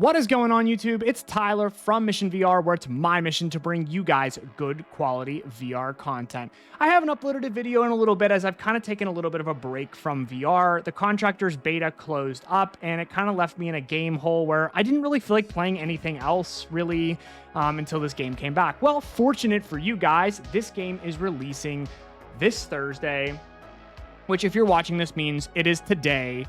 What is going on, YouTube? It's Tyler from Mission VR, where it's my mission to bring you guys good quality VR content. I haven't uploaded a video in a little bit as I've kind of taken a little bit of a break from VR. The Contractors beta closed up and it kind of left me in a game hole where I didn't really feel like playing anything else really until this game came back. Well, fortunate for you guys, this game is releasing this Thursday, which if you're watching this means it is today.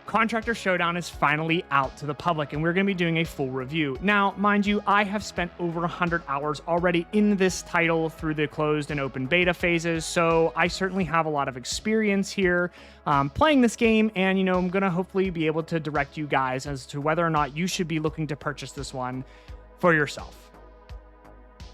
Contractors Showdown is finally out to the public, and we're going to be doing a full review. Now, mind you, I have spent over 100 hours already in this title through the closed and open beta phases, so I certainly have a lot of experience here playing this game, and, I'm going to hopefully be able to direct you guys as to whether or not you should be looking to purchase this one for yourself.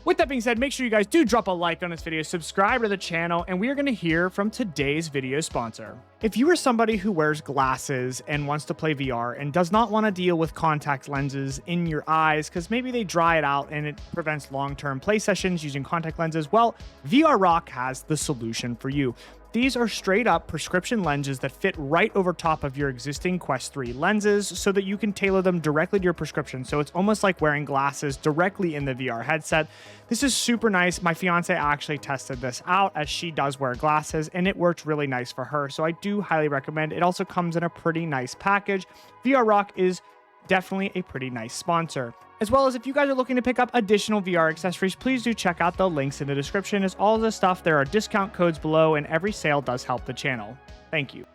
With that being said, make sure you guys do drop a like on this video, subscribe to the channel, and we are going to hear from today's video sponsor. If you are somebody who wears glasses and wants to play VR and does not want to deal with contact lenses in your eyes because maybe they dry it out and it prevents long-term play sessions using contact lenses, well, VR Rock has the solution for you. These are straight up prescription lenses that fit right over top of your existing Quest 3 lenses so that you can tailor them directly to your prescription. So it's almost like wearing glasses directly in the VR headset. This is super nice. My fiance actually tested this out as she does wear glasses and it worked really nice for her. So I do highly recommend. It also comes in a pretty nice package. VR Rock is definitely a pretty nice sponsor. As well as if you guys are looking to pick up additional VR accessories, please do check out the links in the description. As all of this stuff, there are discount codes below and every sale does help the channel. Thank you.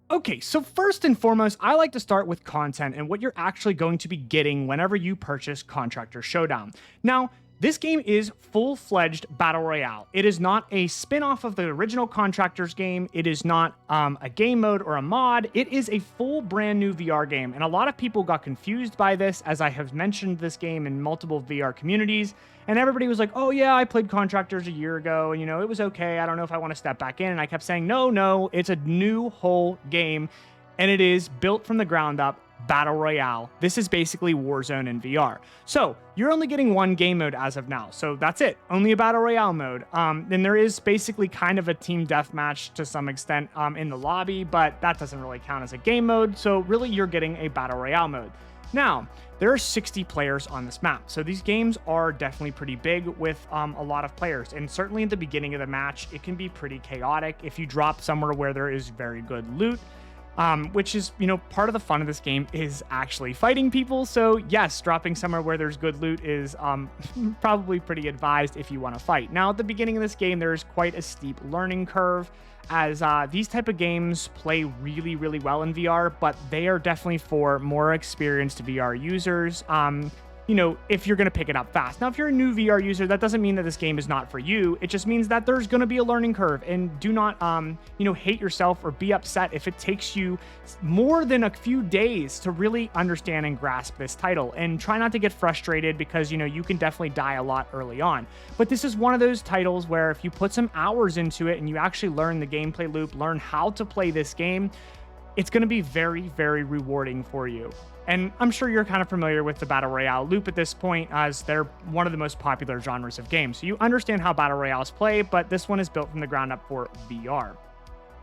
Okay, so first and foremost, I like to start with content and what you're actually going to be getting whenever you purchase Contractors Showdown. Now, this game is full-fledged Battle Royale. It is not a spin-off of the original Contractors game. It is not a game mode or a mod. It is a full brand new VR game. And a lot of people got confused by this as I have mentioned this game in multiple VR communities. And everybody was like, oh yeah, I played Contractors a year ago and it was okay. I don't know if I want to step back in. And I kept saying, no, it's a new whole game. And it is built from the ground up. Battle Royale. This is basically Warzone in VR. So you're only getting one game mode as of now. So that's it. Only a Battle Royale mode. Then there is basically kind of a team deathmatch to some extent in the lobby, but that doesn't really count as a game mode. So really you're getting a Battle Royale mode. Now, there are 60 players on this map. So these games are definitely pretty big with a lot of players. And certainly at the beginning of the match, it can be pretty chaotic if you drop somewhere where there is very good loot. Which is, part of the fun of this game is actually fighting people. So yes, dropping somewhere where there's good loot is probably pretty advised if you want to fight. Now, at the beginning of this game, there's quite a steep learning curve as these type of games play really, really well in VR, but they are definitely for more experienced VR users. If you're going to pick it up fast. Now, if you're a new VR user, that doesn't mean that this game is not for you. It just means that there's going to be a learning curve, and do not, hate yourself or be upset if it takes you more than a few days to really understand and grasp this title, and try not to get frustrated because, you can definitely die a lot early on. But this is one of those titles where if you put some hours into it and you actually learn the gameplay loop, learn how to play this game, it's going to be very, very rewarding for you. And I'm sure you're kind of familiar with the Battle Royale loop at this point, as they're one of the most popular genres of games. So you understand how Battle Royales play, but this one is built from the ground up for VR.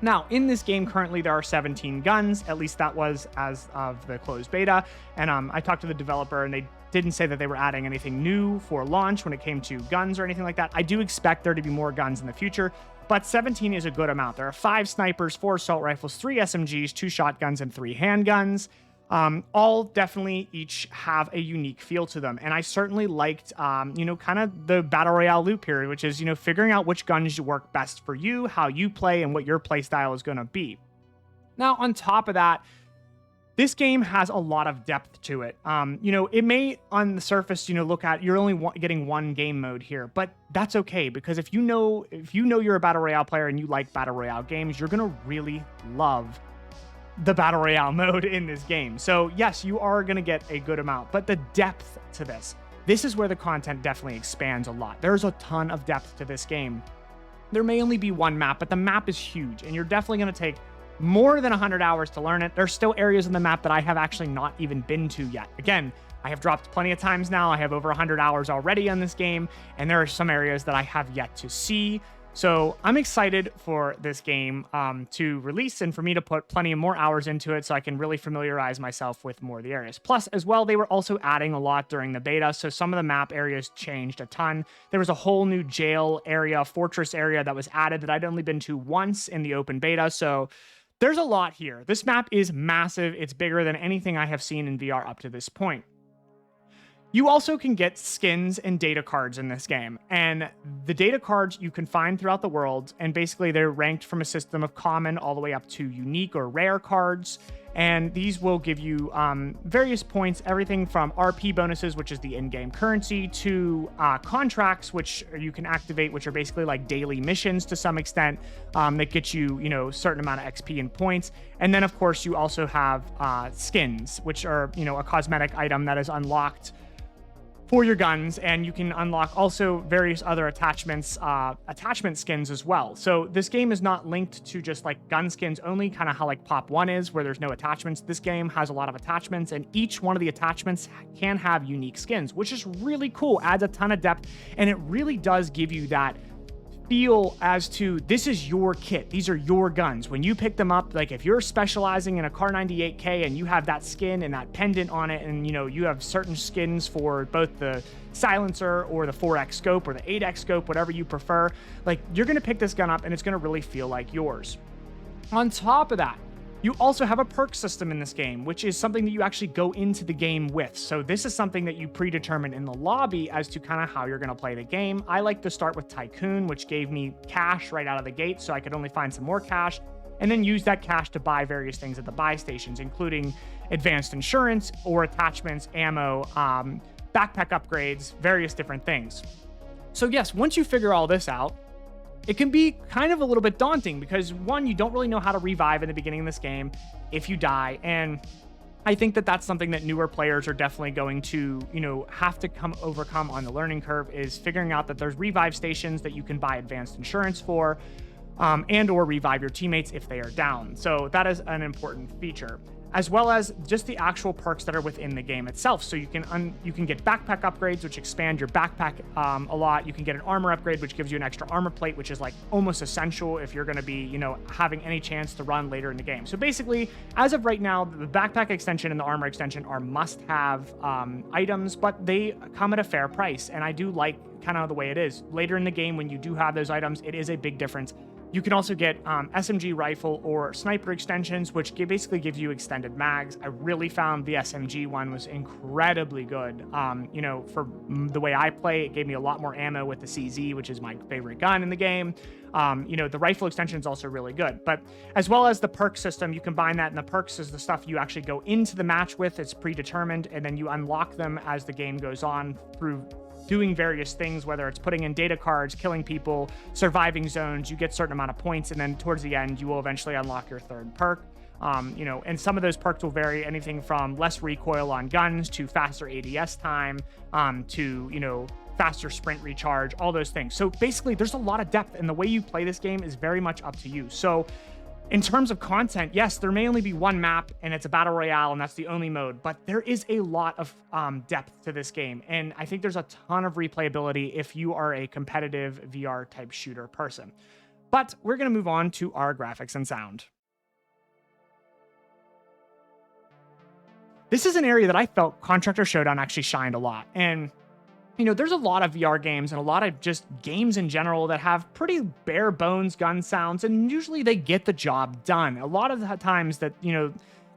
Now, in this game currently, there are 17 guns. At least that was as of the closed beta. And I talked to the developer, and they didn't say that they were adding anything new for launch when it came to guns or anything like that. I do expect there to be more guns in the future, but 17 is a good amount. There are 5 snipers, 4 assault rifles, 3 SMGs, 2 shotguns, and 3 handguns. All definitely each have a unique feel to them. And I certainly liked, kind of the Battle Royale loop here, which is, figuring out which guns work best for you, how you play, and what your play style is going to be. Now, on top of that, this game has a lot of depth to it. It may on the surface, look at you're only getting one game mode here, but that's okay, because if you know you're a Battle Royale player and you like Battle Royale games, you're going to really love the Battle Royale mode in this game. So yes, you are going to get a good amount, but the depth to this is where the content definitely expands a lot. There's a ton of depth to this game. There may only be one map, but the map is huge, and you're definitely going to take more than 100 hours to learn it. There's still areas in the map that I have actually not even been to yet. Again, I have dropped plenty of times now. I have over 100 hours already on this game, and there are some areas that I have yet to see. So I'm excited for this game to release and for me to put plenty of more hours into it so I can really familiarize myself with more of the areas. Plus, as well, they were also adding a lot during the beta, so some of the map areas changed a ton. There was a whole new jail area, fortress area that was added that I'd only been to once in the open beta, so there's a lot here. This map is massive. It's bigger than anything I have seen in VR up to this point. You also can get skins and data cards in this game, and the data cards you can find throughout the world, and basically they're ranked from a system of common all the way up to unique or rare cards, and these will give you various points, everything from RP bonuses, which is the in-game currency, to contracts, which you can activate, which are basically like daily missions to some extent that get you, a certain amount of XP and points. And then, of course, you also have skins, which are, a cosmetic item that is unlocked for your guns, and you can unlock also various other attachment skins as well. So this game is not linked to just like gun skins only, kind of how like Pop 1 is, where there's no attachments. This game has a lot of attachments, and each one of the attachments can have unique skins, which is really cool, adds a ton of depth, and it really does give you that feel as to this is your kit. These are your guns. When you pick them up, like if you're specializing in a Car 98K and you have that skin and that pendant on it, and you have certain skins for both the silencer or the 4x scope or the 8x scope, whatever you prefer, like you're going to pick this gun up and it's going to really feel like yours. On top of that, you also have a perk system in this game, which is something that you actually go into the game with. So this is something that you predetermine in the lobby as to kind of how you're going to play the game. I like to start with Tycoon, which gave me cash right out of the gate, so I could only find some more cash, and then use that cash to buy various things at the buy stations, including advanced insurance or attachments, ammo, backpack upgrades, various different things. So yes, once you figure all this out, it can be kind of a little bit daunting because, one, you don't really know how to revive in the beginning of this game if you die. And I think that that's something that newer players are definitely going to, have to overcome on the learning curve, is figuring out that there's revive stations that you can buy advanced insurance for, and or revive your teammates if they are down. So that is an important feature, as well as just the actual perks that are within the game itself. So you can get backpack upgrades, which expand your backpack a lot. You can get an armor upgrade, which gives you an extra armor plate, which is like almost essential if you're going to be, having any chance to run later in the game. So basically, as of right now, the backpack extension and the armor extension are must-have items, but they come at a fair price. And I do like kind of the way it is. Later in the game, when you do have those items, it is a big difference. You can also get SMG rifle or sniper extensions, which basically give you extended mags. I really found the SMG one was incredibly good. For the way I play, it gave me a lot more ammo with the CZ, which is my favorite gun in the game. The rifle extension is also really good. But as well as the perk system, you combine that, and the perks is the stuff you actually go into the match with. It's predetermined, and then you unlock them as the game goes on through doing various things, whether it's putting in data cards, killing people, surviving zones. You get a certain amount of points, and then towards the end, you will eventually unlock your third perk. And some of those perks will vary, anything from less recoil on guns to faster ADS time, to, faster sprint recharge, all those things. So basically, there's a lot of depth, and the way you play this game is very much up to you. So in terms of content, yes, there may only be one map and it's a battle royale and that's the only mode, but there is a lot of depth to this game. And I think there's a ton of replayability if you are a competitive VR type shooter person. But we're going to move on to our graphics and sound. This is an area that I felt Contractor Showdown actually shined a lot. And there's a lot of VR games and a lot of just games in general that have pretty bare bones gun sounds, and usually they get the job done. A lot of the times that,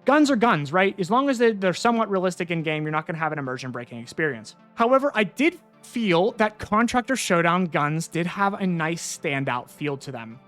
guns are guns, right? As long as they're somewhat realistic in game, you're not going to have an immersion breaking experience. However, I did feel that Contractor Showdown guns did have a nice standout feel to them.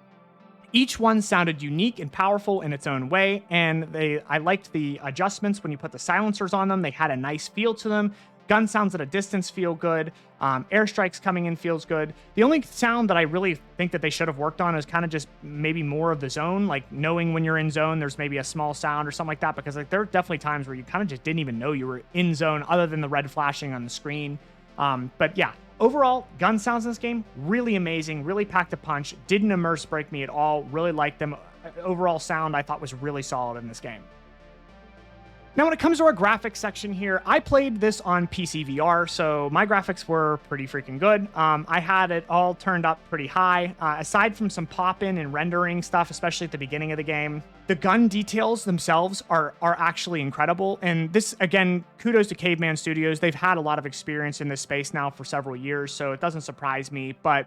Each one sounded unique and powerful in its own way, and I liked the adjustments when you put the silencers on them. They had a nice feel to them. Gun sounds at a distance feel good. Airstrikes coming in feels good. The only sound that I really think that they should have worked on is kind of just maybe more of the zone, like knowing when you're in zone, there's maybe a small sound or something like that, because there are definitely times where you kind of just didn't even know you were in zone other than the red flashing on the screen. But yeah, overall, gun sounds in this game, really amazing, really packed a punch, didn't immerse break me at all, really liked them. Overall sound I thought was really solid in this game. Now, when it comes to our graphics section here, I played this on PC VR, so my graphics were pretty freaking good. I had it all turned up pretty high. Aside from some pop-in and rendering stuff, especially at the beginning of the game, the gun details themselves are actually incredible. And this, again, kudos to Caveman Studios. They've had a lot of experience in this space now for several years, so it doesn't surprise me. But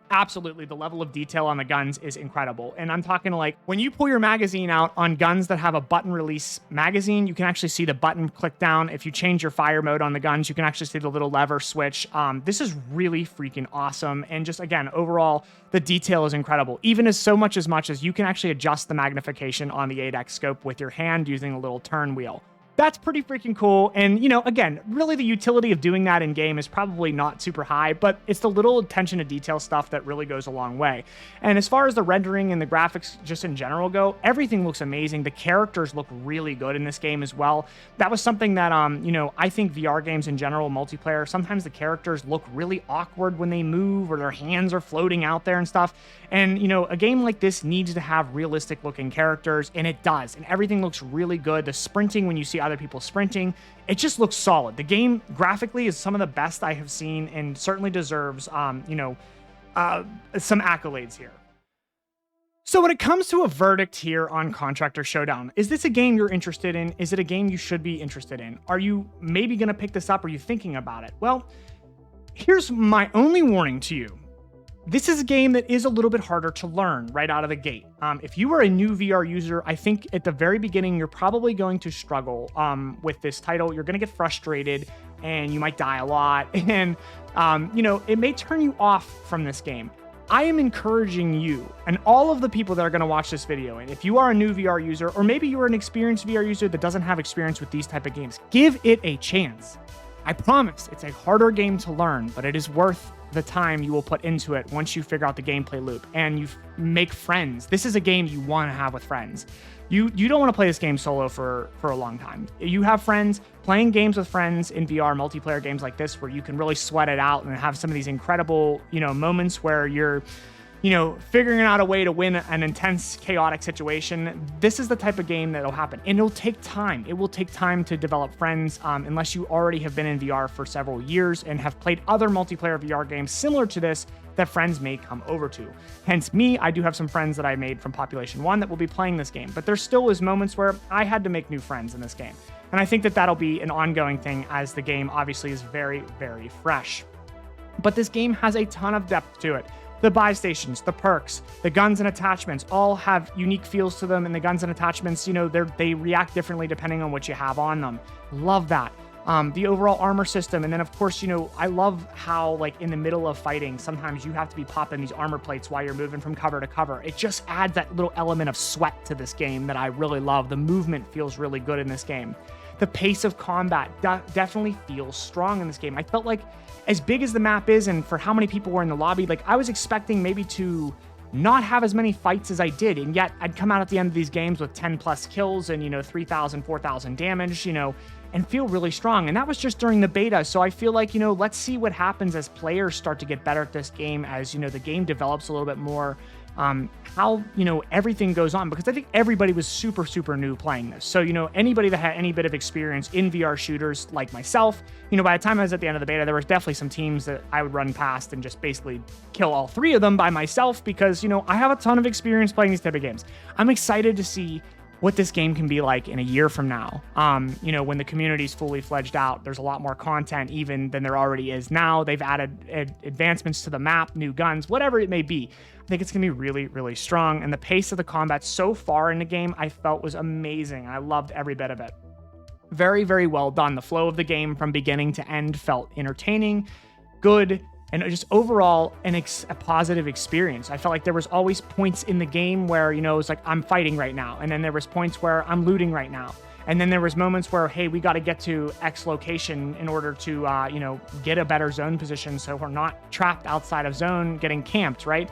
absolutely, the level of detail on the guns is incredible. And I'm talking like when you pull your magazine out on guns that have a button release magazine, you can actually see the button click down. If you change your fire mode on the guns, you can actually see the little lever switch. This is really freaking awesome. And just again, overall, the detail is incredible. Even as much as you can actually adjust the magnification on the 8X scope with your hand using a little turn wheel. That's pretty freaking cool. And, you know, again, really the utility of doing that in game is probably not super high, but it's the little attention to detail stuff that really goes a long way. And as far as the rendering and the graphics just in general go, everything looks amazing. The characters look really good in this game as well. That was something that, you know, I think VR games in general, multiplayer, sometimes the characters look really awkward when they move or their hands are floating out there and stuff. And, you know, a game like this needs to have realistic looking characters, and it does. And everything looks really good. The sprinting, when you see other people sprinting, it just looks solid. The game graphically is some of the best I have seen and certainly deserves, you know, some accolades here. So when it comes to a verdict here on Contractor Showdown, is this a game you're interested in? Is it a game you should be interested in? Are you maybe going to pick this up? Are you thinking about it? Well, here's my only warning to you. This is a game that is a little bit harder to learn right out of the gate. If you are a new VR user, I think at the very beginning, you're probably going to struggle with this title. You're going to get frustrated and you might die a lot. And, you know, it may turn you off from this game. I am encouraging you and all of the people that are going to watch this video, and if you are a new VR user, or maybe you're an experienced VR user that doesn't have experience with these type of games, give it a chance. I promise it's a harder game to learn, but it is worth the time you will put into it once you figure out the gameplay loop and you make friends. This is a game you want to have with friends. You don't want to play this game solo for a long time. You have friends. Playing games with friends in VR, multiplayer games like this, where you can really sweat it out and have some of these incredible, you know, moments where you're, you know, figuring out a way to win an intense, chaotic situation. This is the type of game that'll happen. And it'll take time. It will take time to develop friends unless you already have been in VR for several years and have played other multiplayer VR games similar to this that friends may come over to. Hence me, I do have some friends that I made from Population 1 that will be playing this game. But there still is moments where I had to make new friends in this game. And I think that that'll be an ongoing thing as the game obviously is very, very fresh. But this game has a ton of depth to it. The buy stations, the perks, the guns and attachments all have unique feels to them, and the guns and attachments, you know, they react differently depending on what you have on them. Love that. The overall armor system, and then of course, you know, I love how like in the middle of fighting, sometimes you have to be popping these armor plates while you're moving from cover to cover. It just adds that little element of sweat to this game that I really love. The movement feels really good in this game. The pace of combat definitely feels strong in this game. I felt like as big as the map is and for how many people were in the lobby, like I was expecting maybe to not have as many fights as I did, and yet I'd come out at the end of these games with 10 plus kills and, you know, 3,000, 4,000 damage, you know, and feel really strong. And that was just during the beta. So I feel like, you know, let's see what happens as players start to get better at this game, as, you know, the game develops a little bit more, how, you know, everything goes on, because I think everybody was super, super new playing this. So, you know, anybody that had any bit of experience in VR shooters like myself, you know, by the time I was at the end of the beta, there was definitely some teams that I would run past and just basically kill all three of them by myself because, you know, I have a ton of experience playing these type of games. I'm excited to see what this game can be like in a year from now. You know, when the community's fully fledged out, there's a lot more content even than there already is now. They've added advancements to the map, new guns, whatever it may be. I think it's gonna be really, really strong. And the pace of the combat so far in the game, I felt was amazing. I loved every bit of it. Very, very well done. The flow of the game from beginning to end felt entertaining, good, and just overall a positive experience. I felt like there was always points in the game where, you know, it was like, I'm fighting right now. And then there was points where I'm looting right now. And then there was moments where, hey, we got to get to X location in order to, you know, get a better zone position so we're not trapped outside of zone getting camped, right?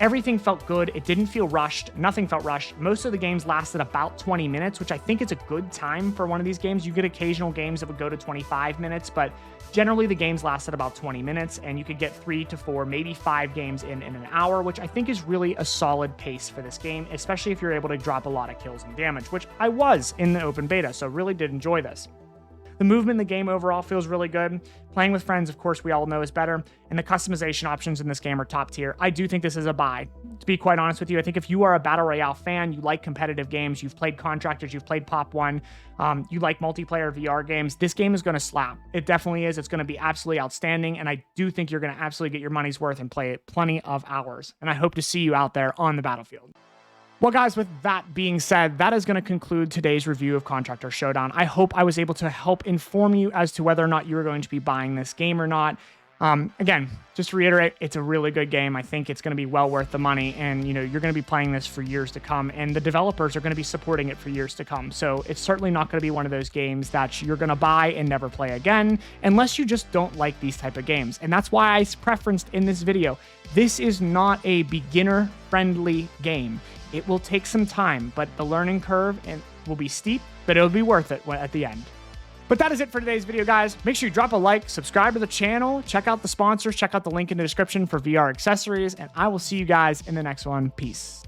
Everything felt good. It didn't feel rushed. Nothing felt rushed. Most of the games lasted about 20 minutes, which I think is a good time for one of these games. You get occasional games that would go to 25 minutes, but generally the games lasted about 20 minutes, and you could get 3 to 4, maybe 5 games in an hour, which I think is really a solid pace for this game, especially if you're able to drop a lot of kills and damage, which I was in the open beta, so really did enjoy this. The movement in the game overall feels really good. Playing with friends, of course, we all know is better. And the customization options in this game are top tier. I do think this is a buy. To be quite honest with you, I think if you are a Battle Royale fan, you like competitive games, you've played Contractors, you've played Pop 1, you like multiplayer VR games, this game is going to slap. It definitely is. It's going to be absolutely outstanding. And I do think you're going to absolutely get your money's worth and play it plenty of hours. And I hope to see you out there on the battlefield. Well, guys, with that being said, that is going to conclude today's review of Contractors Showdown. I hope I was able to help inform you as to whether or not you're going to be buying this game or not. Again, just to reiterate, it's a really good game. I think it's going to be well worth the money, and you're going to be playing this for years to come, and the developers are going to be supporting it for years to come. So it's certainly not going to be one of those games that you're going to buy and never play again, unless you just don't like these type of games. And that's why I preferenced in this video, this is not a beginner-friendly game. It will take some time, but the learning curve will be steep, but it'll be worth it at the end. But that is it for today's video, guys. Make sure you drop a like, subscribe to the channel, check out the sponsors, check out the link in the description for VR accessories, and I will see you guys in the next one. Peace.